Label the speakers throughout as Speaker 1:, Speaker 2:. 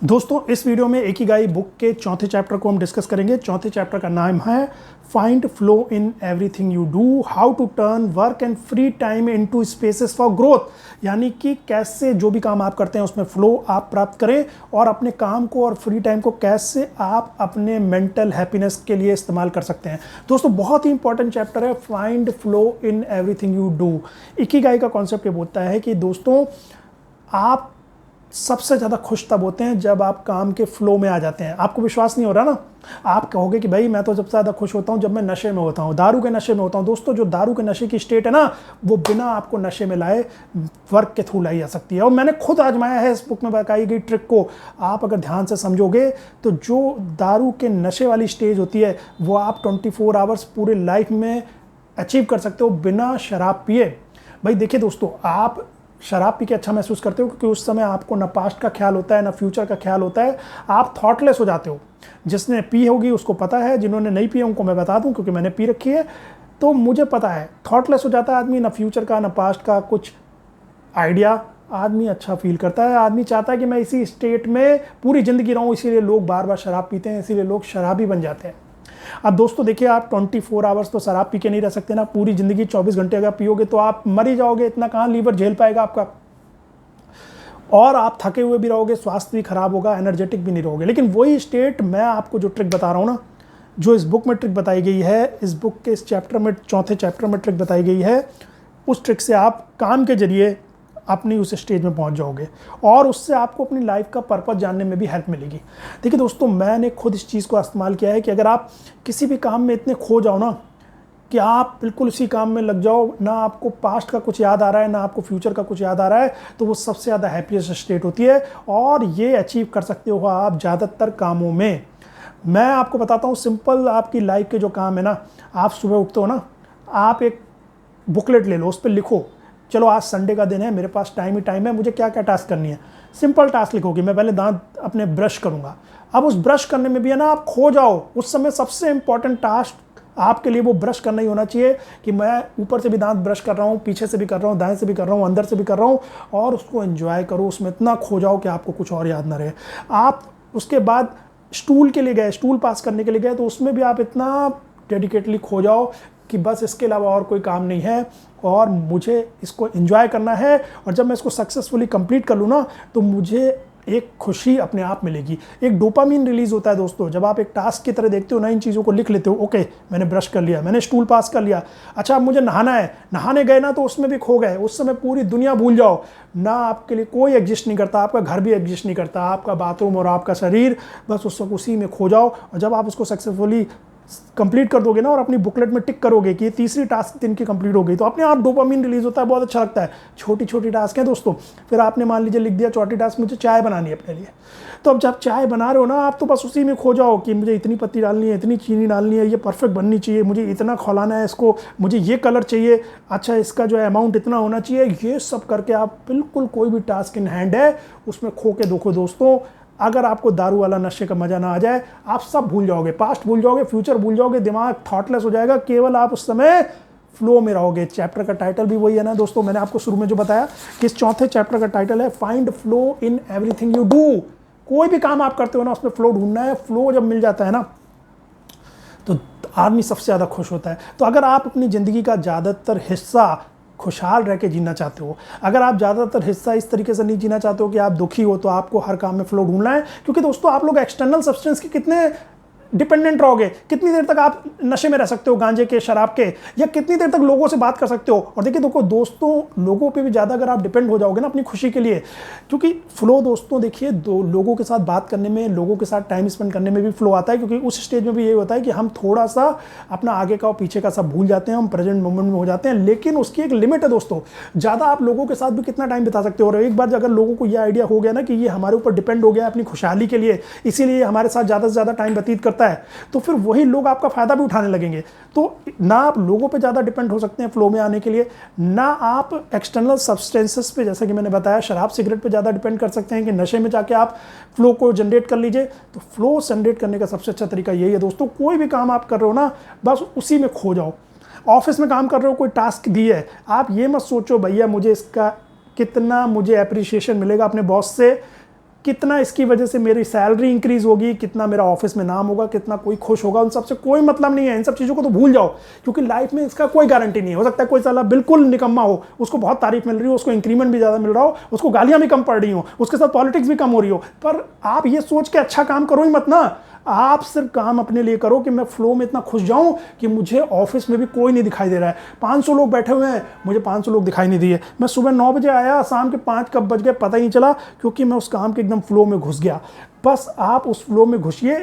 Speaker 1: दोस्तों इस वीडियो में इकिगाई बुक के चौथे चैप्टर को हम डिस्कस करेंगे। चौथे चैप्टर का नाम है find flow in everything you do, how to turn work and free time into spaces for growth. यानी कि कैसे जो भी काम आप करते हैं उसमें फ्लो आप प्राप्त करें और अपने काम को और फ्री टाइम को कैसे आप अपने मेंटल हैप्पीनेस के लिए इस्तेमाल कर सकते हैं। दोस्तों बहुत ही इंपॉर्टेंट चैप्टर है find flow in everything you do. Ikigai का कॉन्सेप्ट ये बोलता है कि दोस्तों आप सबसे ज़्यादा खुश तब होते हैं जब आप काम के फ्लो में आ जाते हैं। आपको विश्वास नहीं हो रहा ना, आप कहोगे कि भाई मैं तो सबसे ज़्यादा खुश होता हूँ जब मैं नशे में होता हूँ, दारू के नशे में होता हूँ। दोस्तों जो दारू के नशे की स्टेट है ना, वो बिना आपको नशे में लाए वर्क के थ्रू लाई जा सकती है। और मैंने खुद आजमाया है इस बुक में बताई गई ट्रिक को। आप अगर ध्यान से समझोगे तो जो दारू के नशे वाली स्टेज होती है वो आप 24 आवर्स पूरे लाइफ में अचीव कर सकते हो बिना शराब पिए। भाई देखिए दोस्तों, आप शराब पी के अच्छा महसूस करते हो क्योंकि उस समय आपको ना पास्ट का ख्याल होता है ना फ्यूचर का ख्याल होता है, आप थॉटलेस हो जाते हो। जिसने पी होगी उसको पता है, जिन्होंने नहीं पी उनको मैं बता दूं क्योंकि मैंने पी रखी है तो मुझे पता है। थॉटलेस हो जाता है आदमी, ना फ्यूचर का ना पास्ट का कुछ आइडिया। आदमी अच्छा फील करता है, आदमी चाहता है कि मैं इसी स्टेट में पूरी ज़िंदगी रहूँ। इसीलिए लोग बार बार शराब पीते हैं, इसीलिए लोग शराबी बन जाते हैं। अब दोस्तों देखिए, आप 24 आवर्स तो शराब पी के नहीं रह सकते ना, पूरी ज़िंदगी 24 घंटे अगर पियोगे तो आप मर ही जाओगे। इतना कहाँ लीवर झेल पाएगा आपका, और आप थके हुए भी रहोगे, स्वास्थ्य भी खराब होगा, एनर्जेटिक भी नहीं रहोगे। लेकिन वही स्टेट मैं आपको जो ट्रिक बता रहा हूँ ना, जो इस बुक में ट्रिक बताई गई है, इस बुक के इस चैप्टर में चौथे चैप्टर में ट्रिक बताई गई है, उस ट्रिक से आप काम के जरिए अपनी उस स्टेज में पहुंच जाओगे और उससे आपको अपनी लाइफ का पर्पस जानने में भी हेल्प मिलेगी। देखिए दोस्तों, मैंने खुद इस चीज़ को इस्तेमाल किया है कि अगर आप किसी भी काम में इतने खो जाओ ना कि आप बिल्कुल उसी काम में लग जाओ, ना आपको पास्ट का कुछ याद आ रहा है ना आपको फ्यूचर का कुछ याद आ रहा है, तो वो सबसे ज़्यादा हैप्पीएस्ट स्टेट होती है। और ये अचीव कर सकते हो आप ज़्यादातर कामों में। मैं आपको बताता हूँ सिंपल, आपकी लाइफ के जो काम है ना, आप सुबह उठते हो ना, आप एक बुकलेट ले लो, उस पर लिखो चलो आज संडे का दिन है, मेरे पास टाइम ही टाइम है, मुझे क्या क्या टास्क करनी है। सिंपल टास्क लिखोगे, मैं पहले दांत अपने ब्रश करूंगा। अब उस ब्रश करने में भी है ना, आप खो जाओ उस समय। सबसे इंपॉर्टेंट टास्क आपके लिए वो ब्रश करना ही होना चाहिए कि मैं ऊपर से भी दांत ब्रश कर रहा हूँ, पीछे से भी कर रहा हूँ, दाएं से भी कर रहा हूँ, अंदर से भी कर रहा हूँ, और उसको एंजॉय करो। उसमें इतना खो जाओ कि आपको कुछ और याद ना रहे। आप उसके बाद स्टूल के लिए गए, स्टूल पास करने के लिए गए, तो उसमें भी आप इतना डेडिकेटली खो जाओ कि बस इसके अलावा और कोई काम नहीं है और मुझे इसको एंजॉय करना है। और जब मैं इसको सक्सेसफुली कंप्लीट कर लूँ ना, तो मुझे एक खुशी अपने आप मिलेगी, एक डोपामीन रिलीज होता है। दोस्तों जब आप एक टास्क की तरह देखते हो ना, इन चीज़ों को लिख लेते हो, ओके मैंने ब्रश कर लिया, मैंने स्टूल पास कर लिया, अच्छा अब मुझे नहाना है, नहाने गए ना तो उसमें भी खो गए। उस समय पूरी दुनिया भूल जाओ ना, आपके लिए कोई एग्जिस्ट नहीं करता, आपका घर भी एग्जिस्ट नहीं करता, आपका बाथरूम और आपका शरीर, बस उसी में खो जाओ। और जब आप उसको सक्सेसफुली कंप्लीट कर दोगे ना और अपनी बुकलेट में टिक करोगे कि ये तीसरी टास्क दिन की कंप्लीट हो गई, तो अपने आप डोपामिन रिलीज होता है, बहुत अच्छा लगता है। छोटी छोटी टास्क है दोस्तों। फिर आपने मान लीजिए लिख दिया चौथी टास्क, मुझे चाय बनानी है अपने लिए, तो अब जब चाय बना रहे हो ना, आप तो बस उसी में खो जाओ कि मुझे इतनी पत्ती डालनी है, इतनी चीनी डालनी है, ये परफेक्ट बननी चाहिए, मुझे इतना खौलाना है इसको, मुझे ये कलर चाहिए, अच्छा इसका जो है अमाउंट इतना होना चाहिए। ये सब करके आप बिल्कुल कोई भी टास्क इन हैंड है उसमें खो के देखो दोस्तों। अगर आपको दारू वाला नशे का मजा ना आ जाए, आप सब भूल जाओगे, पास्ट भूल जाओगे, फ्यूचर भूल जाओगे, दिमाग थॉटलेस हो जाएगा, केवल आप उस समय फ्लो में रहोगे। चैप्टर का टाइटल भी वही है ना दोस्तों, मैंने आपको शुरू में जो बताया कि इस चौथे चैप्टर का टाइटल है find flow in everything you do. कोई भी काम आप करते हो ना, उसमें फ्लो ढूंढना है। फ्लो जब मिल जाता है ना तो आदमी सबसे ज़्यादा खुश होता है। तो अगर आप अपनी ज़िंदगी का ज़्यादातर हिस्सा खुशहाल रह के जीना चाहते हो, अगर आप ज़्यादातर हिस्सा इस तरीके से नहीं जीना चाहते हो कि आप दुखी हो, तो आपको हर काम में फ्लो ढूंढना है। क्योंकि दोस्तों आप लोग एक्सटर्नल सब्सटेंस के कितने डिपेंडेंट रहोगे, कितनी देर तक आप नशे में रह सकते हो, गांजे के, शराब के, या कितनी देर तक लोगों से बात कर सकते हो। और देखिए दोस्तों, लोगों पे भी ज़्यादा अगर आप डिपेंड हो जाओगे ना अपनी खुशी के लिए, क्योंकि फ्लो दोस्तों देखिए, दो लोगों के साथ बात करने में, लोगों के साथ टाइम स्पेंड करने में भी फ्लो आता है। क्योंकि उस स्टेज में भी ये होता है कि हम थोड़ा सा अपना आगे का और पीछे का सब भूल जाते हैं, हम प्रेजेंट मोमेंट में हो जाते हैं। लेकिन उसकी एक लिमिट है दोस्तों, ज़्यादा आप लोगों के साथ भी कितना टाइम बिता सकते हो। और एक बार अगर लोगों को यह आइडिया हो गया ना कि ये हमारे ऊपर डिपेंड हो गया अपनी खुशहाली के लिए, इसीलिए हमारे साथ ज़्यादा से ज़्यादा टाइम व्यतीत करता है, तो फिर वही लोग आपका फायदा भी उठाने लगेंगे। तो ना आप लोगों पे ज़्यादा डिपेंड हो सकते हैं फ्लो में आने के लिए, ना आप एक्सटर्नल सब्सटेंसेस पे, जैसा कि मैंने बताया शराब सिगरेट पे ज़्यादा डिपेंड कर सकते हैं कि नशे में जाके आप फ्लो को जनरेट कर लीजिए। तो फ्लो जनरेट करने का सबसे अच्छा तरीका यही है दोस्तों, कोई भी काम आप कर रहे हो ना, बस उसी में खो जाओ। ऑफिस में काम कर रहे हो, कोई टास्क दी है, आप ये मत सोचो भैया मुझे इसका कितना मुझे अप्रिसिएशन मिलेगा अपने बॉस से, कितना इसकी वजह से मेरी सैलरी इंक्रीज होगी, कितना मेरा ऑफिस में नाम होगा, कितना कोई खुश होगा, उन सबसे कोई मतलब नहीं है। इन सब चीज़ों को तो भूल जाओ, क्योंकि लाइफ में इसका कोई गारंटी नहीं है। हो सकता है कोई साला बिल्कुल निकम्मा हो, उसको बहुत तारीफ मिल रही हो, उसको इंक्रीमेंट भी ज़्यादा मिल रहा हो, उसको गालियाँ भी कम पड़ रही हो, उसके साथ पॉलिटिक्स भी कम हो रही हो, पर आप ये सोच के अच्छा काम करो ही मत ना। आप सिर्फ काम अपने लिए करो कि मैं फ्लो में इतना खुश जाऊं कि मुझे ऑफिस में भी कोई नहीं दिखाई दे रहा है। 500 लोग बैठे हुए हैं, मुझे 500 लोग दिखाई नहीं दिए। मैं सुबह 9 बजे आया, शाम के 5 कब बज गए पता ही नहीं चला, क्योंकि मैं उस काम के एकदम फ्लो में घुस गया। बस आप उस फ्लो में घुसिए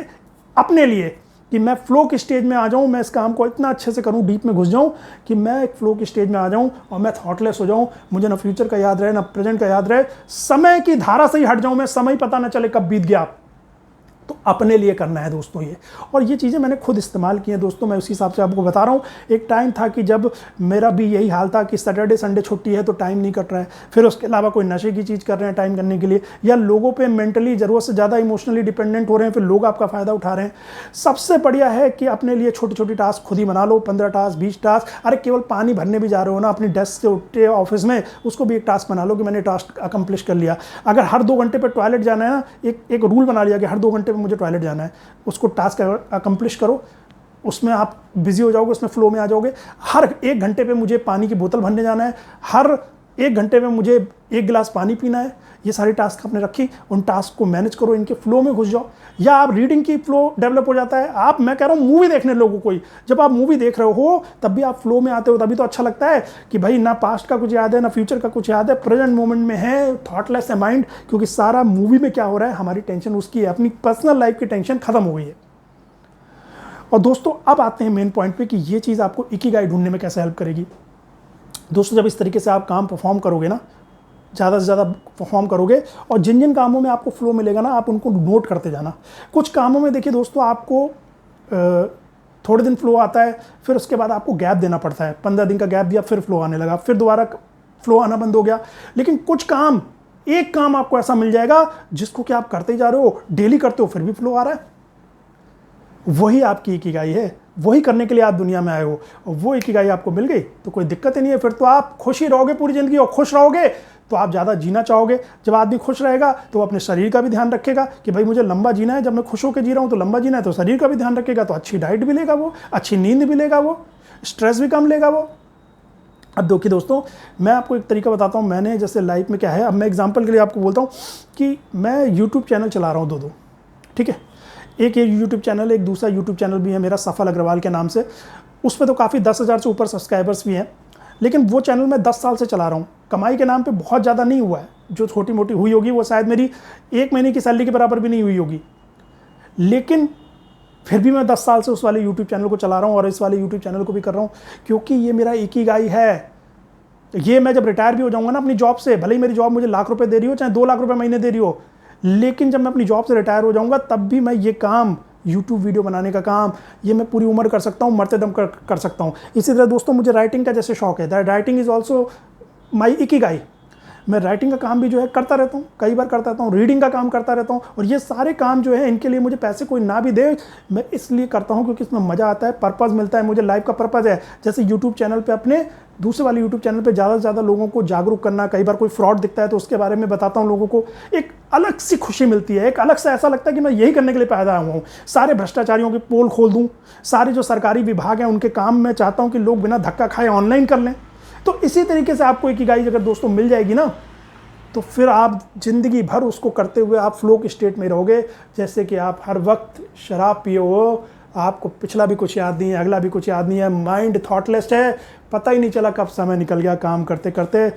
Speaker 1: अपने लिए कि मैं फ्लो की स्टेज में आ जाऊं, मैं इस काम को इतना अच्छे से करूं, डीप में घुस जाऊं कि मैं एक फ्लो की स्टेज में आ जाऊं और मैं थॉटलेस हो जाऊं। मुझे ना फ्यूचर का याद रहे, ना प्रेजेंट का याद रहे, समय की धारा से ही हट जाऊं मैं, समय पता ना चले कब बीत गया। तो अपने लिए करना है दोस्तों ये, और ये चीज़ें मैंने खुद इस्तेमाल की हैं दोस्तों। मैं उसी हिसाब से आपको बता रहा हूँ। एक टाइम था कि जब मेरा भी यही हाल था कि सैटरडे संडे छुट्टी है तो टाइम नहीं कट रहा है, फिर उसके अलावा कोई नशे की चीज़ कर रहे हैं टाइम करने के लिए, या लोगों पे मेंटली ज़रूरत से ज़्यादा इमोशनली डिपेंडेंट हो रहे हैं, फिर लोग आपका फ़ायदा उठा रहे हैं। सबसे बढ़िया है कि अपने लिए छोटी छोटी टास्क खुद ही बना लो, 15 टास्क 20 टास्क। अरे केवल पानी भरने भी जा रहे हो ना, अपनी डेस्क से उठते ऑफिस में, उसको भी एक टास्क बना लो कि मैंने टास्क अकम्प्लिश कर लिया। अगर हर 2 घंटे पर टॉयलेट जाना है ना, एक रूल बना लिया कि हर 2 घंटे पर मुझे टॉयलेट जाना है, उसको टास्क अकम्प्लिश करो, उसमें आप बिजी हो जाओगे, उसमें फ्लो में आ जाओगे। हर 1 घंटे पे मुझे पानी की बोतल भरने जाना है, हर 1 घंटे में मुझे 1 गिलास पानी पीना है। ये सारी टास्क आपने रखी, उन टास्क को मैनेज करो, इनके फ्लो में घुस जाओ। या आप रीडिंग की फ्लो डेवलप हो जाता है। आप, मैं कह रहा हूँ मूवी देखने लोगों को ही, जब आप मूवी देख रहे हो तब भी आप फ्लो में आते हो, तभी तो अच्छा लगता है कि भाई ना पास्ट का कुछ याद है ना फ्यूचर का कुछ याद है, प्रेजेंट मोमेंट में है, थॉटलेस है माइंड। क्योंकि सारा मूवी में क्या हो रहा है, हमारी टेंशन उसकी है, अपनी पर्सनल लाइफ की टेंशन खत्म हो गई है। और दोस्तों अब आते हैं मेन पॉइंट पे कि ये चीज़ आपको इकिगाई ढूंढने में कैसे हेल्प करेगी। दोस्तों जब इस तरीके से आप काम परफॉर्म करोगे ना, ज़्यादा से ज़्यादा परफॉर्म करोगे, और जिन जिन कामों में आपको फ्लो मिलेगा ना, आप उनको नोट करते जाना। कुछ कामों में देखिए दोस्तों, आपको थोड़े दिन फ्लो आता है, फिर उसके बाद आपको गैप देना पड़ता है। 15 दिन का गैप दिया, फिर फ्लो आने लगा, फिर दोबारा फ्लो आना बंद हो गया। लेकिन कुछ काम, एक काम आपको ऐसा मिल जाएगा जिसको कि आप करते ही जा रहे हो, डेली करते हो, फिर भी फ्लो आ रहा है। वही आपकी इकिगाई है, वही करने के लिए आप दुनिया में आए हो, और वो इकिगाई आपको मिल गई तो कोई दिक्कत ही नहीं है। फिर तो आप खुश ही रहोगे पूरी ज़िंदगी, और खुश रहोगे तो आप ज़्यादा जीना चाहोगे। जब आदमी खुश रहेगा तो अपने शरीर का भी ध्यान रखेगा कि भाई मुझे लंबा जीना है, जब मैं खुश होकर जी रहा हूँ तो लंबा जीना है, तो शरीर का भी ध्यान रखेगा, तो अच्छी डाइट भी लेगा वो, अच्छी नींद भी लेगा वो, स्ट्रेस भी कम लेगा वो। अब देखिए दोस्तों, मैं आपको एक तरीका बताता हूँ। मैंने जैसे लाइफ में क्या है, अब मैं एग्जाम्पल के लिए आपको बोलता हूँ कि मैं यूट्यूब चैनल चला रहा हूँ 2, ठीक है। एक ये यूट्यूब चैनल, एक दूसरा यूट्यूब चैनल भी है मेरा सफल अग्रवाल के नाम से। उस पर तो काफ़ी 10,000 से ऊपर सब्सक्राइबर्स भी हैं, लेकिन वो चैनल मैं 10 साल से चला रहा हूँ। कमाई के नाम पे बहुत ज़्यादा नहीं हुआ है, जो छोटी मोटी हुई होगी वो शायद मेरी 1 महीने की सैलरी के बराबर भी नहीं हुई होगी। लेकिन फिर भी मैं 10 साल से उस वाले यूट्यूब चैनल को चला रहा हूँ, और इस वाले यूट्यूब चैनल को भी कर रहा हूँ, क्योंकि ये मेरा इकिगाई है। ये मैं जब रिटायर भी हो जाऊँगा ना अपनी जॉब से, भले ही मेरी जॉब मुझे लाख रुपये दे रही हो, चाहे 2 लाख रुपये महीने दे रही हो, लेकिन जब मैं अपनी जॉब से रिटायर हो जाऊंगा तब भी मैं ये काम, यूट्यूब वीडियो बनाने का काम, ये मैं पूरी उम्र कर सकता हूँ, मरते दम कर सकता हूँ। इसी तरह दोस्तों मुझे राइटिंग का जैसे शौक है, that writing is also my Ikigai. मैं राइटिंग का काम भी जो है करता रहता हूँ, कई बार करता रहता हूँ, रीडिंग का काम करता रहता हूँ, और ये सारे काम जो है इनके लिए मुझे पैसे कोई ना भी दे, मैं इसलिए करता हूँ क्योंकि इसमें मज़ा आता है, पर्पज़ मिलता है मुझे, लाइफ का पर्पज़ है। जैसे यूट्यूब चैनल पे, अपने दूसरे वाले यूट्यूब चैनल पे ज़्यादा से ज़्यादा लोगों को जागरूक करना, कई बार कोई फ्रॉड दिखता है तो उसके बारे में बताता हूँ लोगों को, एक अलग सी खुशी मिलती है, एक अलग से ऐसा लगता है कि मैं यही करने के लिए पैदा हुआ हूँ। सारे भ्रष्टाचारियों की पोल खोल दूँ, सारे जो सरकारी विभाग हैं उनके काम मैं चाहता हूँ कि लोग बिना धक्का खाए ऑनलाइन कर लें। तो इसी तरीके से आपको इकिगाई अगर दोस्तों मिल जाएगी ना, तो फिर आप ज़िंदगी भर उसको करते हुए आप फ्लो की स्टेट में रहोगे। जैसे कि आप हर वक्त शराब पिए हो, आपको पिछला भी कुछ याद नहीं है, अगला भी कुछ याद नहीं है, माइंड थॉटलेस है, पता ही नहीं चला कब समय निकल गया काम करते करते।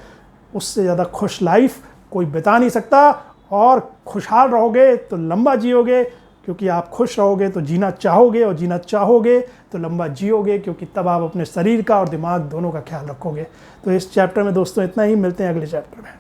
Speaker 1: उससे ज़्यादा खुश लाइफ कोई बिता नहीं सकता, और खुशहाल रहोगे तो लंबा जियोगे, क्योंकि आप खुश रहोगे तो जीना चाहोगे, और जीना चाहोगे तो लंबा जियोगे, क्योंकि तब आप अपने शरीर का और दिमाग दोनों का ख्याल रखोगे। तो इस चैप्टर में दोस्तों इतना ही, मिलते हैं अगले चैप्टर में।